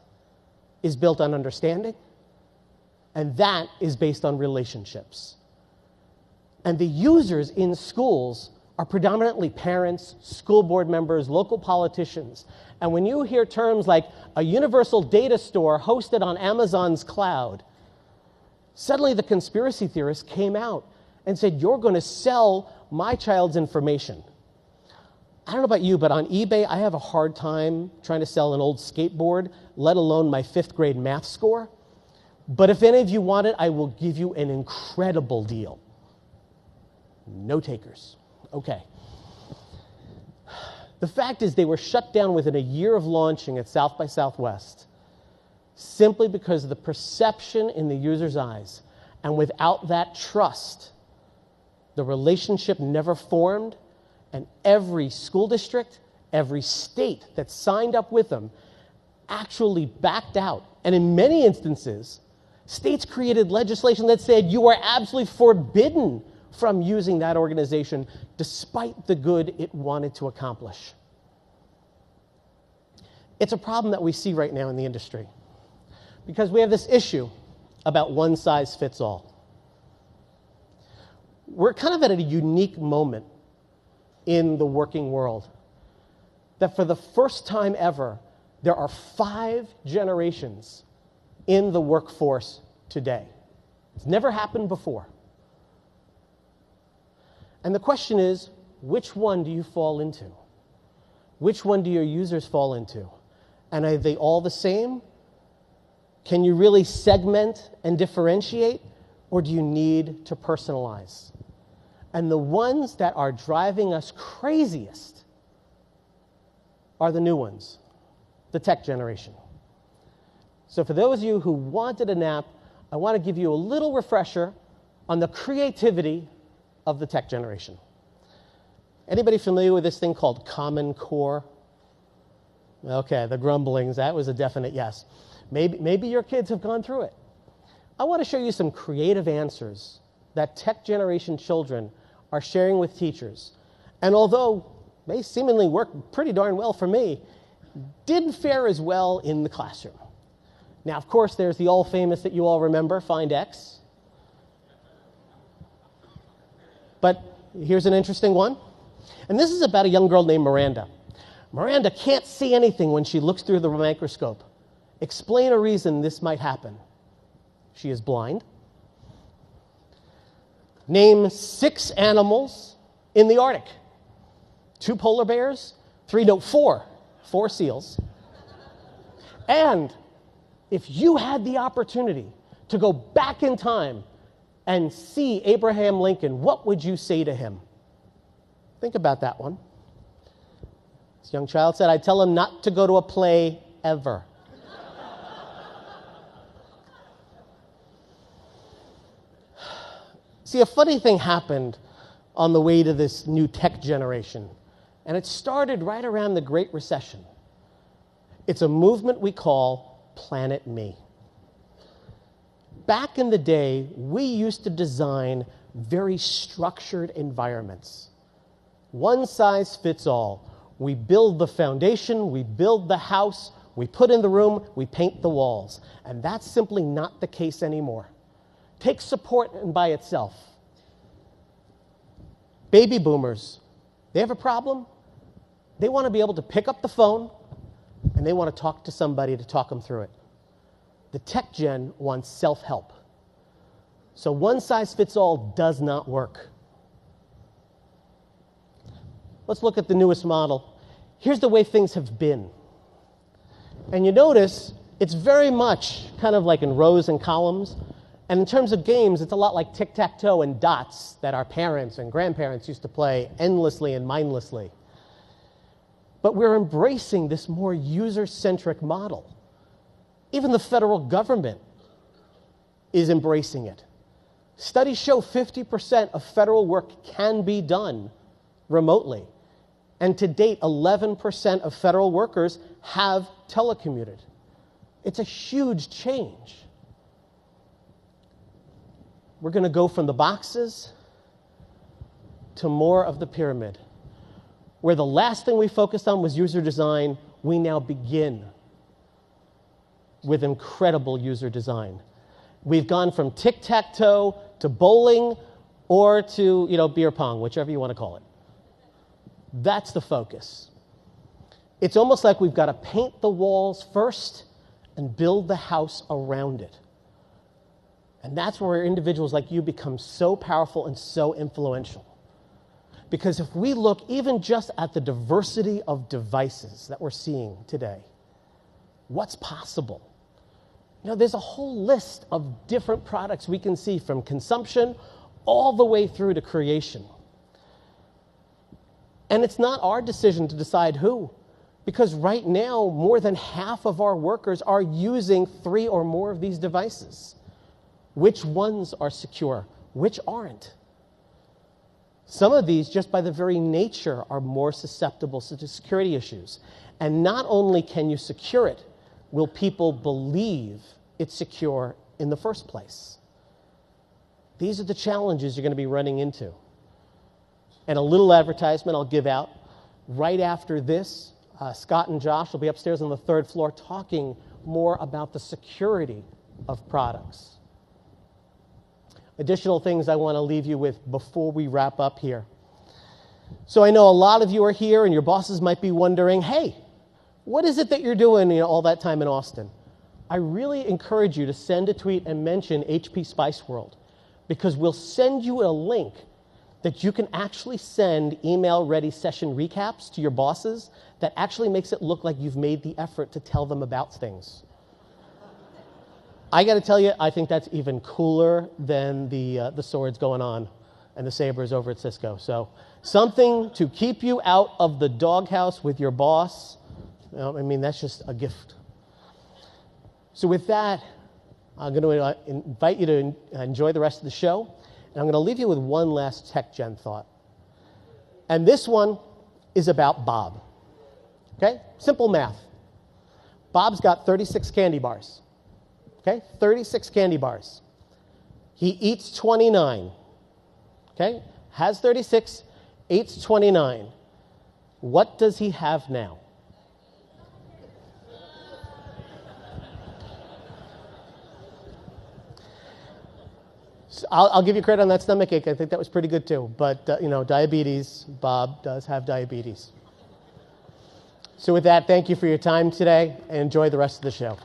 is built on understanding, and that is based on relationships. And the users in schools are predominantly parents, school board members, local politicians. And when you hear terms like a universal data store hosted on Amazon's cloud, suddenly the conspiracy theorists came out and said, you're going to sell my child's information. I don't know about you, but on eBay, I have a hard time trying to sell an old skateboard, let alone my 5th grade math score. But if any of you want it, I will give you an incredible deal. No takers. Okay. The fact is they were shut down within a year of launching at South by Southwest simply because of the perception in the user's eyes. And without that trust, the relationship never formed, and every school district, every state that signed up with them actually backed out. And in many instances, states created legislation that said you are absolutely forbidden from using that organization despite the good it wanted to accomplish. It's a problem that we see right now in the industry because we have this issue about one size fits all. We're kind of at a unique moment in the working world that for the first time ever, there are 5 generations in the workforce today. It's never happened before. And the question is, which one do you fall into? Which one do your users fall into? And are they all the same? Can you really segment and differentiate, or do you need to personalize? And the ones that are driving us craziest are the new ones, the tech generation. So for those of you who wanted a nap, I want to give you a little refresher on the creativity of the tech generation. Anybody familiar with this thing called Common Core? Okay, the grumblings, that was a definite yes. Maybe your kids have gone through it. I want to show you some creative answers that tech generation children are sharing with teachers. And although they seemingly work pretty darn well for me, didn't fare as well in the classroom. Now, of course, there's the all famous that you all remember, Find X. But here's an interesting one. And this is about a young girl named Miranda. Miranda can't see anything when she looks through the microscope. Explain a reason this might happen. She is blind. Name 6 animals in the Arctic. 2 polar bears, 4 seals. And if you had the opportunity to go back in time and see Abraham Lincoln, what would you say to him? Think about that one. This young child said, I'd tell him not to go to a play ever. See, a funny thing happened on the way to this new tech generation, and it started right around the Great Recession. It's a movement we call Planet Me. Back in the day, we used to design very structured environments. One size fits all. We build the foundation, we build the house, we put in the room, we paint the walls. And that's simply not the case anymore. Take support by itself. Baby boomers, they have a problem. They want to be able to pick up the phone and they want to talk to somebody to talk them through it. The tech gen wants self-help. So one size fits all does not work. Let's look at the newest model. Here's the way things have been. And you notice it's very much kind of like in rows and columns. And in terms of games, it's a lot like tic-tac-toe and dots that our parents and grandparents used to play endlessly and mindlessly. But we're embracing this more user-centric model. Even the federal government is embracing it. Studies show 50% of federal work can be done remotely. And to date, 11% of federal workers have telecommuted. It's a huge change. We're going to go from the boxes to more of the pyramid. Where the last thing we focused on was user design, we now begin with incredible user design. We've gone from tic-tac-toe to bowling or to, beer pong, whichever you want to call it. That's the focus. It's almost like we've got to paint the walls first and build the house around it. And that's where individuals like you become so powerful and so influential. Because if we look even just at the diversity of devices that we're seeing today, what's possible? There's a whole list of different products we can see from consumption all the way through to creation. And it's not our decision to decide who, because right now, more than half of our workers are using 3 or more of these devices. Which ones are secure? Which aren't? Some of these, just by the very nature, are more susceptible to security issues. And not only can you secure it, will people believe it's secure in the first place? These are the challenges you're going to be running into. And a little advertisement I'll give out. Right after this, Scott and Josh will be upstairs on the 3rd floor talking more about the security of products. Additional things I want to leave you with before we wrap up here. So I know a lot of you are here and your bosses might be wondering, hey, what is it that you're doing all that time in Austin? I really encourage you to send a tweet and mention HP SpiceWorld, because we'll send you a link that you can actually send email-ready session recaps to your bosses that actually makes it look like you've made the effort to tell them about things. I got to tell you, I think that's even cooler than the swords going on and the sabers over at Cisco. So something to keep you out of the doghouse with your boss. That's just a gift. So with that, I'm going to invite you to enjoy the rest of the show. And I'm going to leave you with one last tech gen thought. And this one is about Bob. Okay? Simple math. Bob's got 36 candy bars. Okay? 36 candy bars. He eats 29. Okay? Has 36, eats 29. What does he have now? So I'll give you credit on that stomach ache. I think that was pretty good too. But, diabetes, Bob does have diabetes. So with that, thank you for your time today, and enjoy the rest of the show.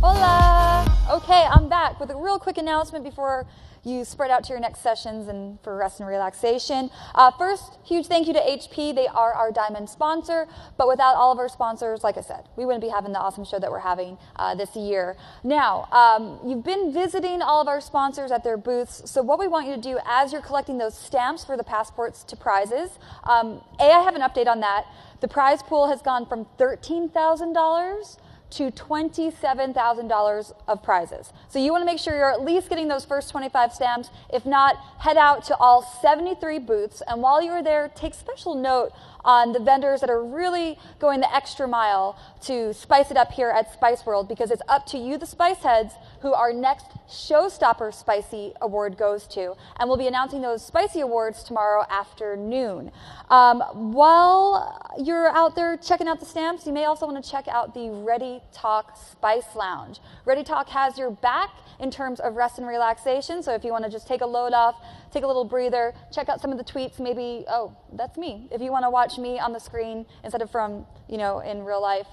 Hola! Okay, I'm back with a real quick announcement before you spread out to your next sessions and for rest and relaxation. First, huge thank you to HP. They are our diamond sponsor, but without all of our sponsors, like I said, we wouldn't be having the awesome show that we're having this year. Now, you've been visiting all of our sponsors at their booths, so what we want you to do as you're collecting those stamps for the passports to prizes, I have an update on that. The prize pool has gone from $13,000 to $27,000 of prizes. So you want to make sure you're at least getting those first 25 stamps. If not, head out to all 73 booths, and while you're there, take special note on the vendors that are really going the extra mile to spice it up here at SpiceWorld, because it's up to you, the Spice Heads, who our next Showstopper Spicy Award goes to. And we'll be announcing those Spicy Awards tomorrow afternoon. While you're out there checking out the stamps, you may also want to check out the Ready Talk Spice Lounge. Ready Talk has your back in terms of rest and relaxation, so if you want to just take a load off, take a little breather, check out some of the tweets, maybe, that's me. If you want to watch me on the screen instead of from, in real life,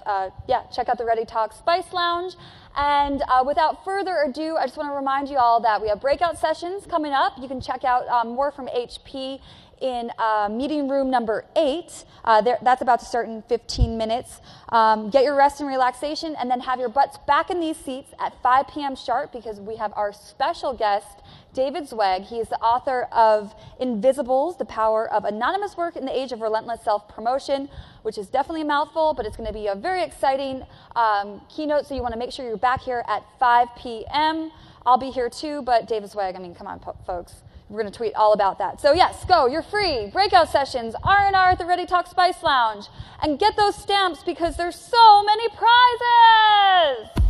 check out the Ready Talk Spice Lounge. And without further ado, I just want to remind you all that we have breakout sessions coming up. You can check out more from HP in meeting room number 8. That's about to start in 15 minutes. Get your rest and relaxation, and then have your butts back in these seats at 5 p.m. sharp, because we have our special guest, David Zweig. He is the author of Invisibles, The Power of Anonymous Work in the Age of Relentless Self-Promotion, which is definitely a mouthful, but it's going to be a very exciting keynote, so you want to make sure you're back here at 5 p.m. I'll be here too, but David Zweig, come on, folks. We're going to tweet all about that. So yes, go. You're free. Breakout sessions, R&R at the Ready Talk Spice Lounge. And get those stamps because there's so many prizes!